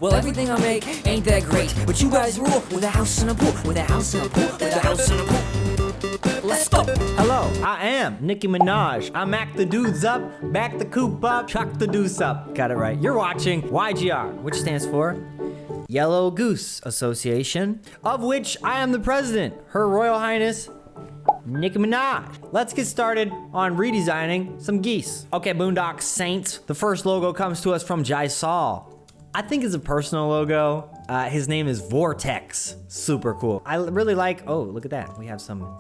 Well, everything I make ain't that great, but you guys rule with a house and a pool, with a house and a pool, with a house and a pool. Let's go. Hello, I am Nicki Minaj. I mac the dudes up, back the coop up, chuck the deuce up. Got it right. You're watching YGR, which stands for Yellow Goose Association, of which I am the president, Her Royal Highness Nicki Minaj. Let's get started on redesigning some geese. Okay, Boondock Saints. The first logo comes to us from Jaisal. I think it's a personal logo. His name is Vortex. Super cool. I really like, oh, look at that. We have some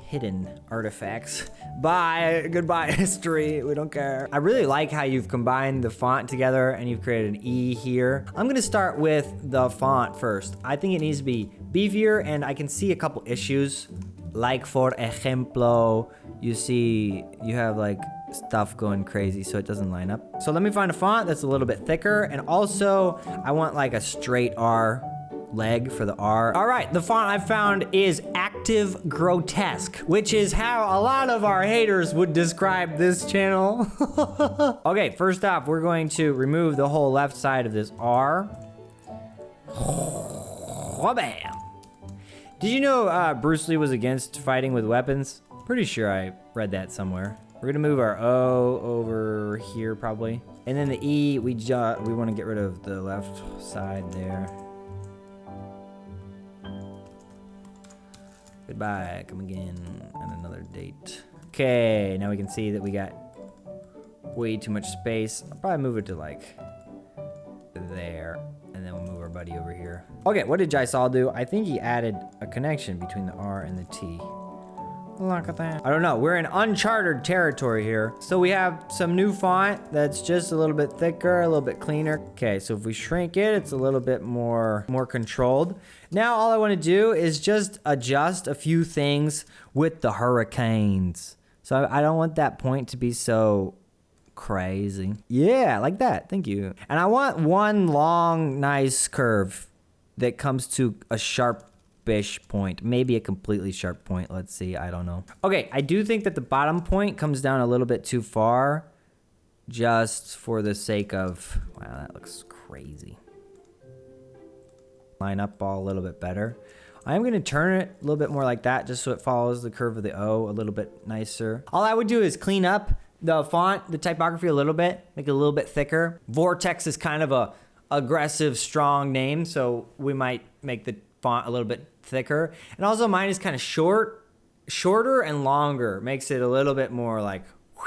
hidden artifacts. Bye, goodbye history, we don't care. I really like how you've combined the font together and you've created an E here. I'm gonna start with the font first. I think it needs to be beefier and I can see a couple issues. Like for ejemplo, you see, you have like stuff going crazy so it doesn't line up. So let me find a font that's a little bit thicker, and also I want like a straight R leg for the R. All right, the font I found is Active Grotesque, which is how a lot of our haters would describe this channel. Okay, first off, we're going to remove the whole left side of this R. Bam. Did you know Bruce Lee was against fighting with weapons? Pretty sure I read that somewhere. We're gonna move our O over here probably. And then the E, we wanna get rid of the left side there. Goodbye, come again on another date. Okay, now we can see that we got way too much space. I'll probably move it to like there. And then we'll move our buddy over here. Okay, what did Jaisal do? I think he added a connection between the R and the T. Look at that. I don't know, we're in uncharted territory here. So we have some new font that's just a little bit thicker, a little bit cleaner. Okay, so if we shrink it, it's a little bit more controlled. Now all I wanna do is just adjust a few things with the hurricanes. So I don't want that point to be so crazy. Yeah, like that, thank you. And I want one long, nice curve that comes to a sharpish point, maybe a completely sharp point. Let's see, I don't know. Okay, I do think that the bottom point comes down a little bit too far, just for the sake of, wow, that looks crazy. Line up all a little bit better. I'm gonna turn it a little bit more like that, just so it follows the curve of the O a little bit nicer. All I would do is clean up the font, the typography a little bit, make it a little bit thicker. Vortex is kind of a aggressive, strong name, so we might make the font a little bit thicker. And also mine is kind of shorter and longer, makes it a little bit more like, whew.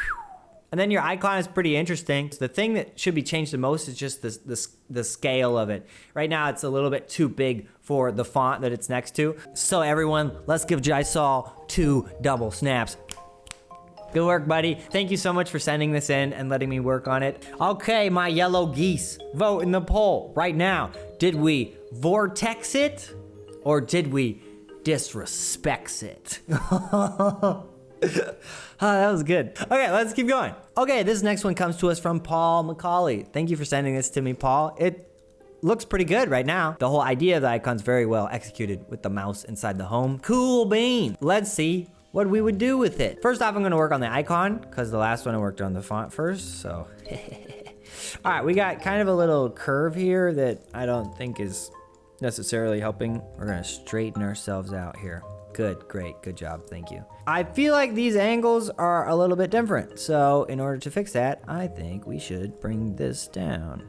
And then your icon is pretty interesting. So the thing that should be changed the most is just the scale of it. Right now it's a little bit too big for the font that it's next to. So everyone, let's give Jaisal 2 double snaps. Good work, buddy. Thank you so much for sending this in and letting me work on it. Okay, my yellow geese, vote in the poll right now. Did we vortex it or did we disrespect it? Oh, that was good. Okay, let's keep going. Okay, this next one comes to us from Paul McCauley. Thank you for sending this to me, Paul. It looks pretty good right now. The whole idea of the icon's very well executed with the mouse inside the home. Cool bean. Let's see what we would do with it. First off, I'm gonna work on the icon because the last one I worked on the font first, so. All right, we got kind of a little curve here that I don't think is necessarily helping. We're gonna straighten ourselves out here. Good, great, good job, thank you. I feel like these angles are a little bit different, so in order to fix that, I think we should bring this down.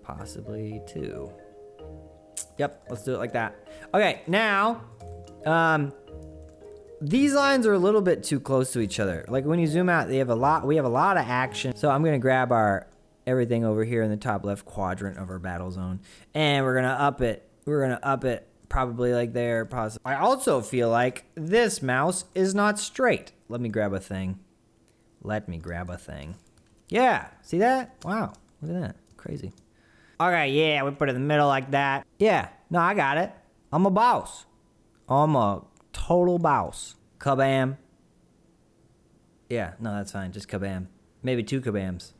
Possibly 2. Yep, let's do it like that. Okay, now, these lines are a little bit too close to each other. Like when you zoom out, we have a lot of action. So I'm gonna grab our everything over here in the top left quadrant of our battle zone, and we're gonna up it. We're gonna up it probably like there, possibly. I also feel like this mouse is not straight. Let me grab a thing. Yeah, see that? Wow, look at that, crazy. Okay, yeah, we put it in the middle like that. Yeah, no, I got it. I'm a boss. I'm a total boss. Kabam. Yeah, no, that's fine. Just kabam. Maybe 2 kabams.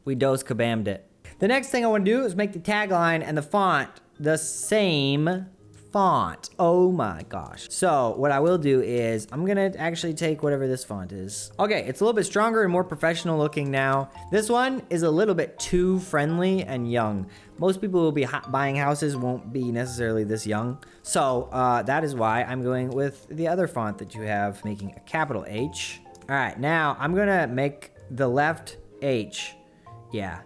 We dose kabammed it. The next thing I want to do is make the tagline and the font the same font. Oh my gosh. So what I will do is I'm gonna actually take whatever this font is. Okay, it's a little bit stronger and more professional looking now. This one is a little bit too friendly and young. Most people who will be buying houses won't be necessarily this young. So that is why I'm going with the other font that you have, making a capital H. All right, now I'm gonna make the left H. Yeah,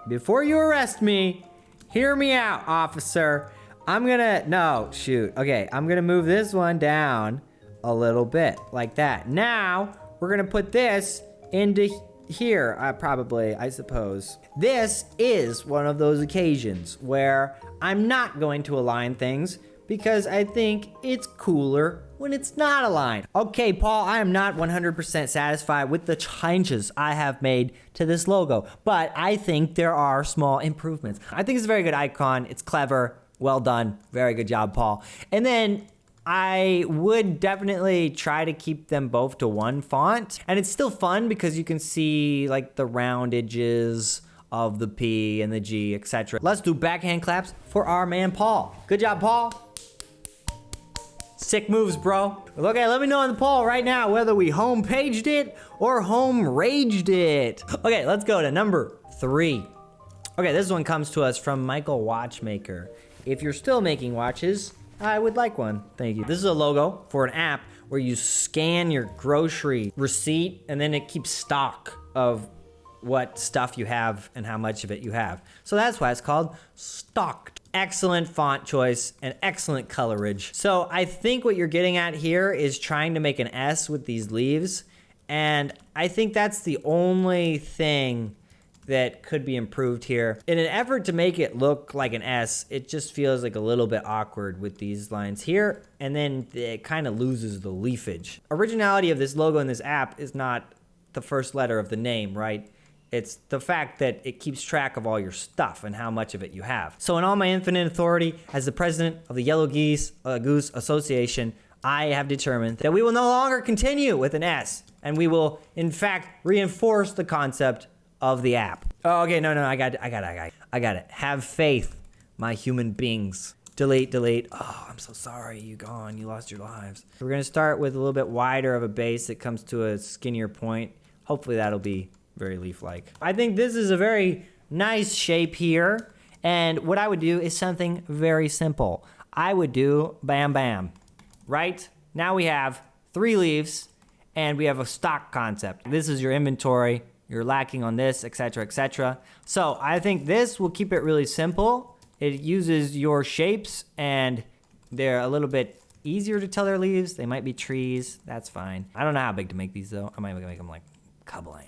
before you arrest me, hear me out, officer. I'm gonna move this one down a little bit like that. Now we're gonna put this into here, I suppose. This is one of those occasions where I'm not going to align things because I think it's cooler when it's not aligned. Okay, Paul, I am not 100% satisfied with the changes I have made to this logo, but I think there are small improvements. I think it's a very good icon. It's clever. Well done. Very good job, Paul. And then I would definitely try to keep them both to one font. And it's still fun because you can see like the round edges of the P and the G, etc. Let's do backhand claps for our man, Paul. Good job, Paul. Sick moves, bro. Okay, let me know in the poll right now whether we home paged it or home raged it. Okay, let's go to number 3. Okay, this one comes to us from Michael Watchmaker. If you're still making watches, I would like one. Thank you. This is a logo for an app where you scan your grocery receipt and then it keeps stock of what stuff you have and how much of it you have. So that's why it's called Stocked. Excellent font choice and excellent colorage. So I think what you're getting at here is trying to make an S with these leaves. And I think that's the only thing that could be improved here. In an effort to make it look like an S, it just feels like a little bit awkward with these lines here, and then it kind of loses the leafage. Originality of this logo in this app is not the first letter of the name, right? It's the fact that it keeps track of all your stuff and how much of it you have. So in all my infinite authority as the president of the Yellow Goose Association, I have determined that we will no longer continue with an S, and we will, in fact, reinforce the concept of the app. Oh, okay, no, I got it. Have faith, my human beings. Delete. Oh, I'm so sorry, you gone, you lost your lives. We're gonna start with a little bit wider of a base that comes to a skinnier point. Hopefully that'll be very leaf-like. I think this is a very nice shape here, and what I would do is something very simple. I would do bam bam, right? Now we have 3 leaves, and we have a stock concept. This is your inventory. You're lacking on this, etc., etc. So I think this will keep it really simple. It uses your shapes, and they're a little bit easier to tell they're leaves. They might be trees. That's fine. I don't know how big to make these, though. I might make them like Kabam,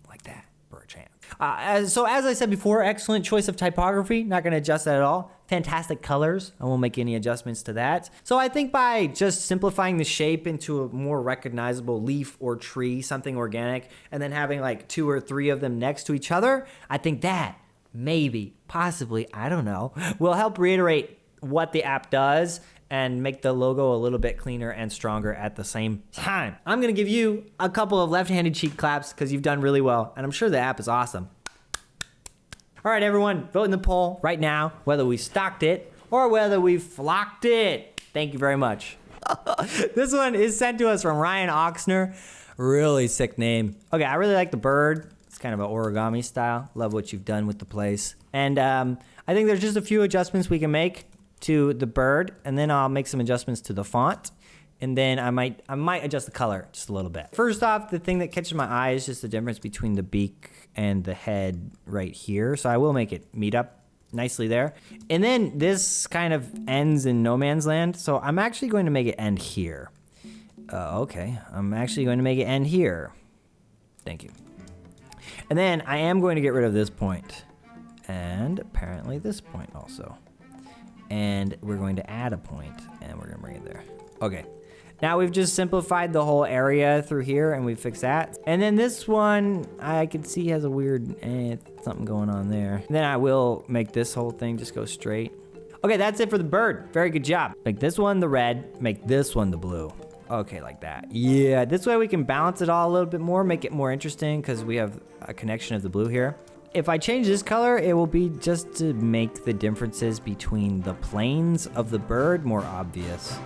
like that, for a chance. So as I said before, excellent choice of typography. Not going to adjust that at all. Fantastic colors. I won't make any adjustments to that. So I think by just simplifying the shape into a more recognizable leaf or tree, something organic, and then having like 2 or 3 of them next to each other, I think that maybe, possibly, I don't know, will help reiterate what the app does and make the logo a little bit cleaner and stronger at the same time. I'm gonna give you a couple of left-handed cheek claps because you've done really well, and I'm sure the app is awesome. All right, everyone, vote in the poll right now whether we stocked it or whether we flocked it. Thank you very much. This one is sent to us from Ryan Oxner. Really sick name. Okay, I really like the bird. It's kind of an origami style. Love what you've done with the place. And I think there's just a few adjustments we can make to the bird, and then I'll make some adjustments to the font, and then I might adjust the color just a little bit. First off, the thing that catches my eye is just the difference between the beak and the head right here. So I will make it meet up nicely there. And then this kind of ends in no man's land. So I'm actually going to make it end here. Okay, I'm actually going to make it end here. Thank you. And then I am going to get rid of this point. And apparently this point also. And we're going to add a point, and we're gonna bring it there. Okay, now we've just simplified the whole area through here, and we fixed that. And then this one, I can see has a weird, something going on there. And then I will make this whole thing just go straight. Okay, that's it for the bird. Very good job. Make this one the red, make this one the blue. Okay, like that. Yeah, this way we can balance it all a little bit more, make it more interesting, because we have a connection of the blue here. if I change this color, it will be just to make the differences between the planes of the bird more obvious,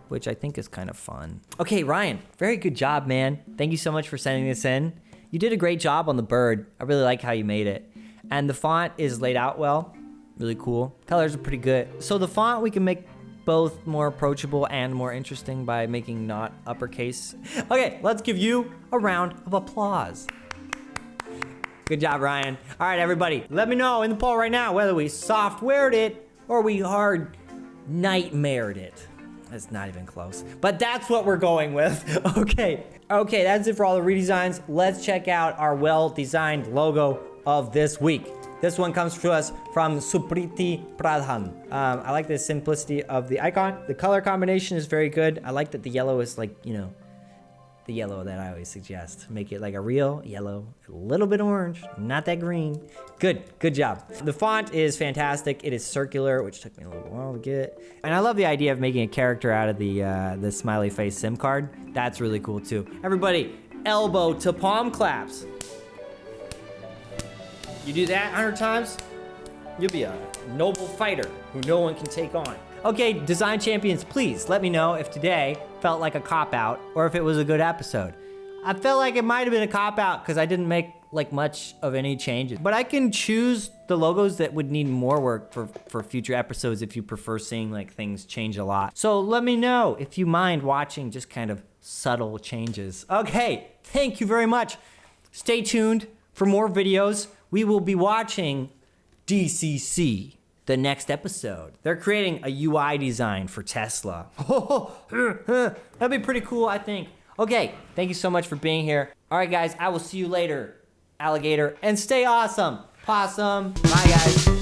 which I think is kind of fun. Okay, Ryan, very good job, man. Thank you so much for sending this in. You did a great job on the bird. I really like how you made it. And the font is laid out well, really cool. Colors are pretty good. So the font, we can make both more approachable and more interesting by making not uppercase. Okay, let's give you a round of applause. Good job, Ryan. All right, everybody, let me know in the poll right now whether we softwared it or we hard nightmared it. That's not even close, but that's what we're going with. Okay, that's it for all the redesigns. Let's check out our well-designed logo of this week. This one comes to us from Supriti Pradhan. I like the simplicity of the icon. The color combination is very good. I like that the yellow is like, you know, the yellow that I always suggest. Make it like a real yellow, a little bit orange, not that green. Good job. The font is fantastic. It is circular, which took me a little while to get. And I love the idea of making a character out of the smiley face SIM card. That's really cool too. Everybody, elbow to palm claps. You do that 100 times, you'll be a noble fighter who no one can take on. Okay, design champions, please let me know if today felt like a cop-out or if it was a good episode. I felt like it might have been a cop-out because I didn't make like much of any changes. But I can choose the logos that would need more work for future episodes if you prefer seeing like things change a lot. So let me know if you mind watching just kind of subtle changes. Okay, thank you very much. Stay tuned for more videos. We will be watching DCC, the next episode. They're creating a UI design for Tesla. That'd be pretty cool, I think. Okay, thank you so much for being here. All right, guys, I will see you later, alligator, and stay awesome, possum. Bye, guys.